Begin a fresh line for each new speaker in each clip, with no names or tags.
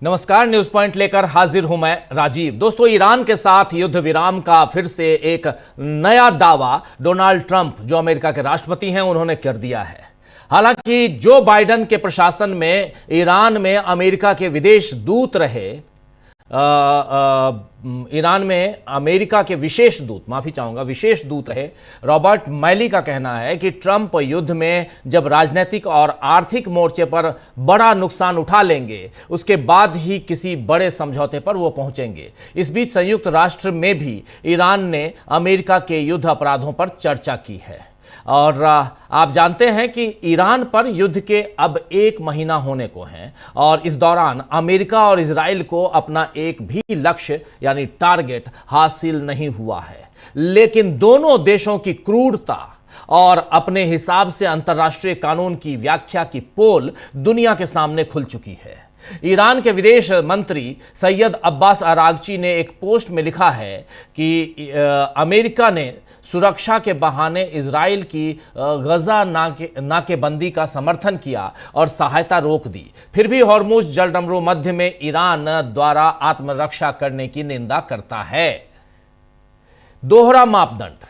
नमस्कार, news point लेकर हाजिर हूं मैं राजीव। दोस्तों, ईरान के साथ युद्ध विराम का फिर से एक नया दावा डोनाल्ड ट्रंप, जो अमेरिका के राष्ट्रपति हैं, उन्होंने कर दिया है। हालांकि जो बाइडेन के प्रशासन में ईरान में अमेरिका के विदेश दूत रहे, ईरान में अमेरिका के विशेष दूत रहे रॉबर्ट मैली का कहना है कि ट्रंप युद्ध में जब राजनीतिक और आर्थिक मोर्चे पर बड़ा नुकसान उठा लेंगे, उसके बाद ही किसी बड़े समझौते पर वो पहुंचेंगे। इस बीच संयुक्त राष्ट्र में भी ईरान ने अमेरिका के युद्ध अपराधों पर चर्चा की है और आप जानते हैं कि ईरान पर युद्ध के अब 1 महीना होने को हैं और इस दौरान अमेरिका और इजराइल को अपना एक भी लक्ष्य यानी टारगेट हासिल नहीं हुआ है। लेकिन दोनों देशों की क्रूरता और अपने हिसाब से अंतर्राष्ट्रीय कानून की व्याख्या की पोल दुनिया के सामने खुल चुकी है। ईरान के विदेश मंत्री सैयद अब्बास अरागची ने एक पोस्ट में लिखा है कि अमेरिका ने सुरक्षा के बहाने इजराइल की गजा नाकेबंदी का समर्थन किया और सहायता रोक दी, फिर भी हॉर्मुज जलडमरू मध्य में ईरान द्वारा आत्मरक्षा करने की निंदा करता है। दोहरा मापदंड,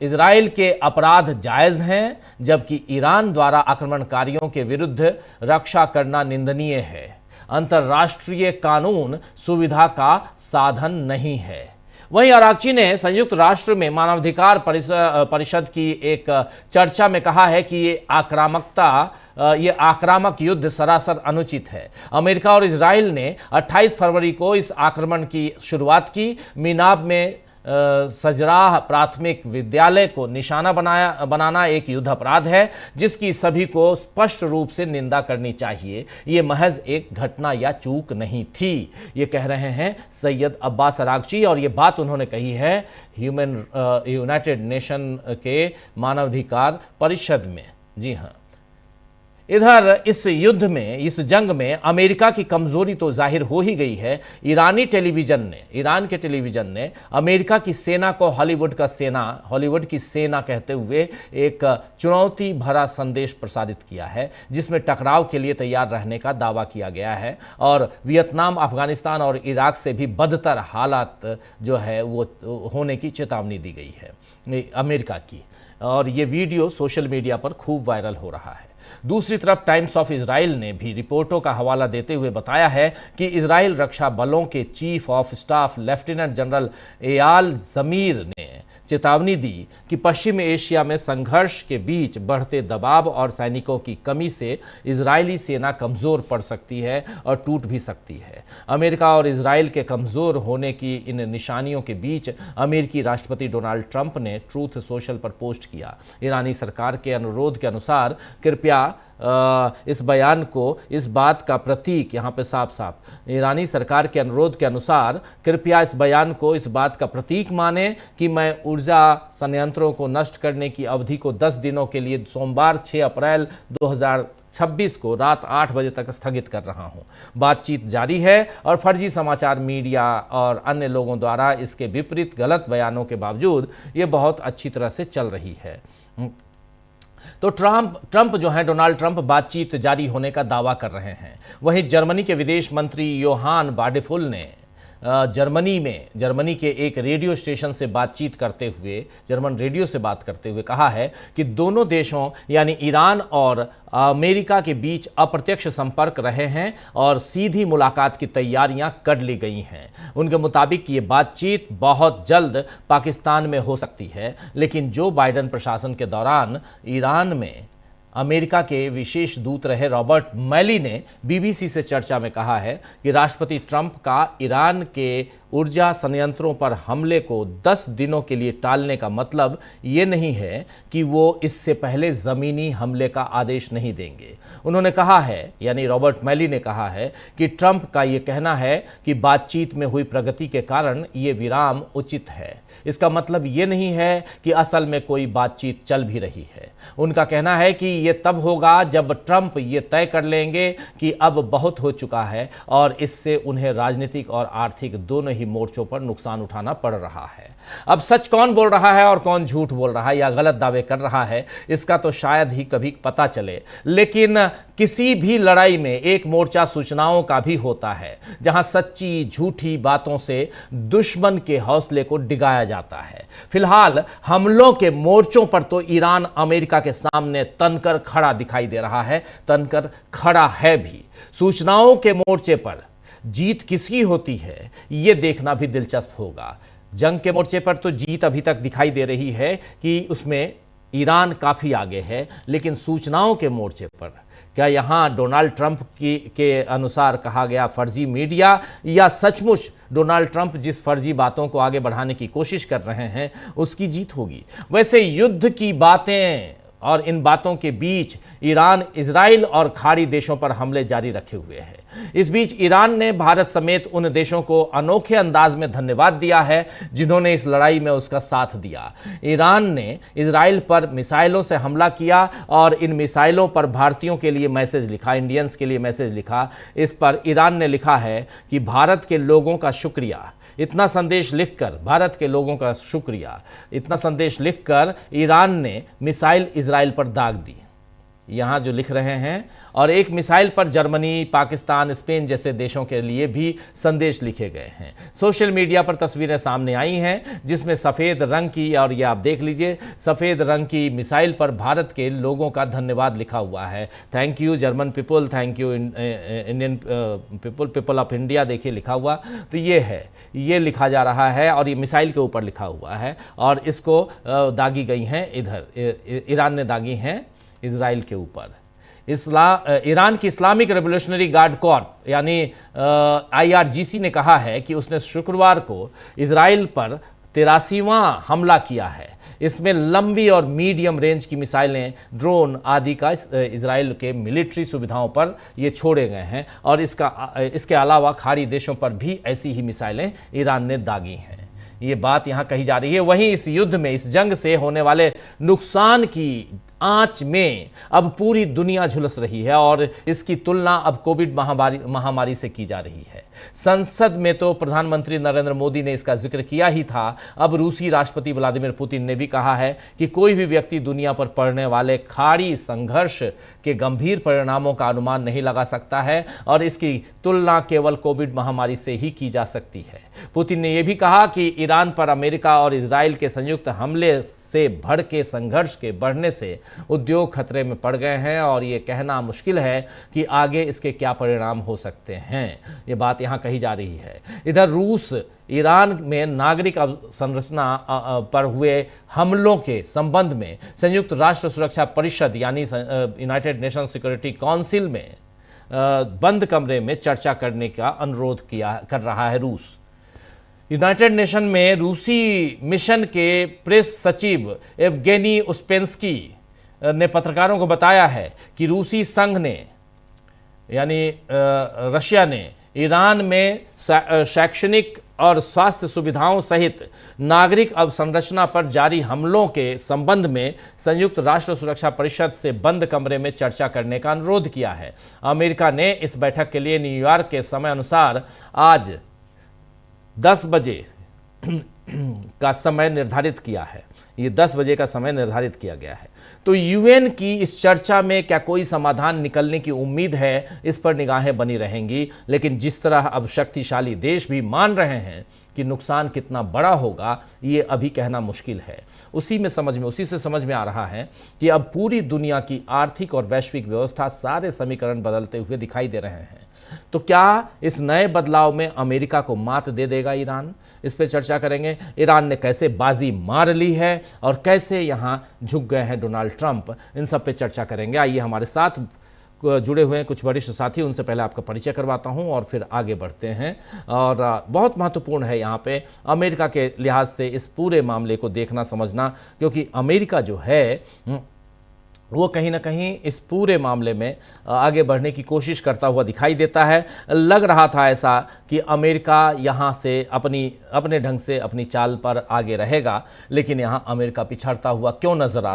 इजराइल के अपराध जायज हैं, जबकि ईरान द्वारा आक्रमणकारियों के विरुद्ध रक्षा करना निंदनीय है। अंतर्राष्ट्रीय कानून सुविधा का साधन नहीं है। वहीं अरागची ने संयुक्त राष्ट्र में मानवाधिकार परिषद की एक चर्चा में कहा है कि ये आक्रामक युद्ध सरासर अनुचित है। अमेरिका और इजराइल ने 28 फरवरी को इस आक्रमण की शुरुआत की। मीनाब में सजराह प्राथमिक विद्यालय को निशाना बनाना एक युद्ध अपराध है, जिसकी सभी को स्पष्ट रूप से निंदा करनी चाहिए। ये महज एक घटना या चूक नहीं थी, ये कह रहे हैं सैयद अब्बास अरागची। और ये बात उन्होंने कही है यूनाइटेड नेशन के मानवाधिकार परिषद में। जी हाँ, इधर इस युद्ध में, इस जंग में अमेरिका की कमजोरी तो जाहिर हो ही गई है। ईरान के टेलीविजन ने अमेरिका की सेना को हॉलीवुड की सेना कहते हुए एक चुनौती भरा संदेश प्रसारित किया है, जिसमें टकराव के लिए तैयार रहने का दावा किया गया है और वियतनाम, अफगानिस्तान और इराक से भी बदतर हालात जो है वो होने की चेतावनी दी गई है अमेरिका की। और ये वीडियो सोशल मीडिया पर खूब वायरल हो रहा है। दूसरी तरफ टाइम्स ऑफ इजराइल ने भी रिपोर्टों का हवाला देते हुए बताया है कि इजराइल रक्षा बलों के chief of staff lieutenant general Eyal Zamir ने चेतावनी दी कि पश्चिम एशिया में संघर्ष के बीच बढ़ते दबाव और सैनिकों की कमी से इजरायली सेना कमज़ोर पड़ सकती है और टूट भी सकती है। अमेरिका और इजराइल के कमज़ोर होने की इन निशानियों के बीच अमेरिकी राष्ट्रपति डोनाल्ड ट्रंप ने ट्रूथ सोशल पर पोस्ट किया। ईरानी सरकार के अनुरोध के अनुसार कृपया इस बयान को इस बात का प्रतीक, यहाँ पे साफ ईरानी सरकार के अनुरोध के अनुसार कृपया इस बयान को इस बात का प्रतीक माने कि मैं ऊर्जा संयंत्रों को नष्ट करने की अवधि को 10 दिनों के लिए सोमवार 6 अप्रैल 2026 को रात 8 बजे तक स्थगित कर रहा हूँ। बातचीत जारी है और फर्जी समाचार मीडिया और अन्य लोगों द्वारा इसके विपरीत गलत बयानों के बावजूद ये बहुत अच्छी तरह से चल रही है। तो ट्रंप जो है, डोनाल्ड ट्रंप बातचीत जारी होने का दावा कर रहे हैं। वहीं जर्मनी के विदेश मंत्री योहान वाडेफुल ने जर्मनी के एक रेडियो स्टेशन से जर्मन रेडियो से बात करते हुए कहा है कि दोनों देशों यानी ईरान और अमेरिका के बीच अप्रत्यक्ष संपर्क रहे हैं और सीधी मुलाकात की तैयारियां कर ली गई हैं। उनके मुताबिक ये बातचीत बहुत जल्द पाकिस्तान में हो सकती है, लेकिन जो बाइडेन प्रशासन के दौरान ईरान में अमेरिका के विशेष दूत रहे रॉबर्ट मैली ने बीबीसी से चर्चा में कहा है कि राष्ट्रपति ट्रंप का ईरान के ऊर्जा संयंत्रों पर हमले को 10 दिनों के लिए टालने का मतलब ये नहीं है कि वो इससे पहले ज़मीनी हमले का आदेश नहीं देंगे। उन्होंने कहा है, यानी रॉबर्ट मैली ने कहा है कि ट्रंप का ये कहना है कि बातचीत में हुई प्रगति के कारण ये विराम उचित है। इसका मतलब ये नहीं है कि असल में कोई बातचीत चल भी रही है। उनका कहना है कि ये तब होगा जब ट्रंप ये तय कर लेंगे कि अब बहुत हो चुका है और इससे उन्हें राजनीतिक और आर्थिक दोनों ही मोर्चों पर नुकसान उठाना पड़ रहा है। अब सच कौन बोल रहा है और कौन झूठ बोल रहा है या गलत दावे कर रहा है, इसका तो शायद ही कभी पता चले। लेकिन किसी भी लड़ाई में एक मोर्चा सूचनाओं का भी होता है, जहां सच्ची झूठी बातों से दुश्मन के हौसले को डिगाया जाता है। फिलहाल हमलों के मोर्चों पर तो ईरान अमेरिका के सामने तनकर खड़ा दिखाई दे रहा है, तनकर खड़ा है भी। सूचनाओं के मोर्चे पर जीत किसकी होती है, यह देखना भी दिलचस्प होगा। जंग के मोर्चे पर तो जीत अभी तक दिखाई दे रही है कि उसमें ईरान काफी आगे है, लेकिन सूचनाओं के मोर्चे पर क्या यहां डोनाल्ड ट्रंप के अनुसार कहा गया फर्जी मीडिया या सचमुच डोनाल्ड ट्रंप जिस फर्जी बातों को आगे बढ़ाने की कोशिश कर रहे हैं उसकी जीत होगी? वैसे युद्ध की बातें और इन बातों के बीच ईरान इजराइल और खाड़ी देशों पर हमले जारी रखे हुए है। इस बीच ईरान ने भारत समेत उन देशों को अनोखे अंदाज में धन्यवाद दिया है जिन्होंने इस लड़ाई में उसका साथ दिया। ईरान ने इजराइल पर मिसाइलों से हमला किया और इन मिसाइलों पर भारतीयों के लिए मैसेज लिखा, इंडियंस के लिए मैसेज लिखा। इस पर ईरान ने लिखा है कि भारत के लोगों का शुक्रिया। इतना संदेश लिखकर, भारत के लोगों का शुक्रिया, इतना संदेश लिखकर ईरान ने मिसाइल इजराइल पर दाग दी, यहां जो लिख रहे हैं। और एक मिसाइल पर जर्मनी, पाकिस्तान, स्पेन जैसे देशों के लिए भी संदेश लिखे गए हैं। सोशल मीडिया पर तस्वीरें सामने आई हैं जिसमें सफ़ेद रंग की, और ये आप देख लीजिए, सफ़ेद रंग की मिसाइल पर भारत के लोगों का धन्यवाद लिखा हुआ है। Thank you German people, thank you Indian people, people of India, देखिए लिखा हुआ। तो ये है, ये लिखा जा रहा है और ये मिसाइल के ऊपर लिखा हुआ है और इसको दागी गई हैं, इधर ईरान ने दागी हैं इजराइल के ऊपर। ईरान की इस्लामिक रेवोल्यूशनरी गार्ड कॉर्प यानी IRGC ने कहा है कि उसने शुक्रवार को इजराइल पर 83वां हमला किया है। इसमें लंबी और मीडियम रेंज की मिसाइलें, ड्रोन आदि का इजराइल के मिलिट्री सुविधाओं पर ये छोड़े गए हैं और इसके अलावा खाड़ी देशों पर भी ऐसी ही मिसाइलें ईरान ने दागी हैं। ये बात यहाँ कही जा रही है। वहीं इस युद्ध में, इस जंग से होने वाले नुकसान की आंच में अब पूरी दुनिया झुलस रही है और इसकी तुलना अब कोविड महामारी से की जा रही है। संसद में तो प्रधानमंत्री नरेंद्र मोदी ने इसका जिक्र किया ही था। अब रूसी राष्ट्रपति व्लादिमीर पुतिन ने भी कहा है कि कोई भी व्यक्ति दुनिया पर पड़ने वाले खाड़ी संघर्ष के गंभीर परिणामों का अनुमान नहीं लगा सकता है और इसकी तुलना केवल कोविड महामारी से ही की जा सकती है। पुतिन ने यह भी कहा कि ईरान पर अमेरिका और इजराइल के संयुक्त हमले से भड़के संघर्ष के बढ़ने से उद्योग खतरे में पड़ गए हैं और ये कहना मुश्किल है कि आगे इसके क्या परिणाम हो सकते हैं। ये बात यहाँ कही जा रही है। इधर रूस ईरान में नागरिक अवसंरचना पर हुए हमलों के संबंध में संयुक्त राष्ट्र सुरक्षा परिषद यानी यूनाइटेड नेशन सिक्योरिटी काउंसिल में बंद कमरे में चर्चा करने का अनुरोध कर रहा है रूस। यूनाइटेड नेशन में रूसी मिशन के प्रेस सचिव एवगेनी उस्पेंस्की ने पत्रकारों को बताया है कि रूसी संघ ने यानी रशिया ने ईरान में शैक्षणिक और स्वास्थ्य सुविधाओं सहित नागरिक अवसंरचना पर जारी हमलों के संबंध में संयुक्त राष्ट्र सुरक्षा परिषद से बंद कमरे में चर्चा करने का अनुरोध किया है। अमेरिका ने इस बैठक के लिए न्यूयॉर्क के समय अनुसार आज 10 बजे का समय निर्धारित किया है। ये 10 बजे का समय निर्धारित किया गया है। तो यूएन की इस चर्चा में क्या कोई समाधान निकलने की उम्मीद है, इस पर निगाहें बनी रहेंगी। लेकिन जिस तरह अब शक्तिशाली देश भी मान रहे हैं कि नुकसान कितना बड़ा होगा, ये अभी कहना मुश्किल है। उसी से समझ में आ रहा है कि अब पूरी दुनिया की आर्थिक और वैश्विक व्यवस्था, सारे समीकरण बदलते हुए दिखाई दे रहे हैं। तो क्या इस नए बदलाव में अमेरिका को मात दे देगा ईरान? इस पर चर्चा करेंगे। ईरान ने कैसे बाजी मार ली है और कैसे यहां झुक गए हैं डोनाल्ड ट्रंप, इन सब पे चर्चा करेंगे। आइए हमारे साथ जुड़े हुए हैं कुछ वरिष्ठ साथी, उनसे पहले आपका परिचय करवाता हूं और फिर आगे बढ़ते हैं। और बहुत महत्वपूर्ण है यहाँ पे अमेरिका के लिहाज से इस पूरे मामले को देखना समझना, क्योंकि अमेरिका जो है वो कहीं ना कहीं इस पूरे मामले में आगे बढ़ने की कोशिश करता हुआ दिखाई देता है। लग रहा था ऐसा कि अमेरिका यहाँ से अपने ढंग से अपनी चाल पर आगे रहेगा, लेकिन यहाँ अमेरिका पिछड़ता हुआ क्यों नजर आ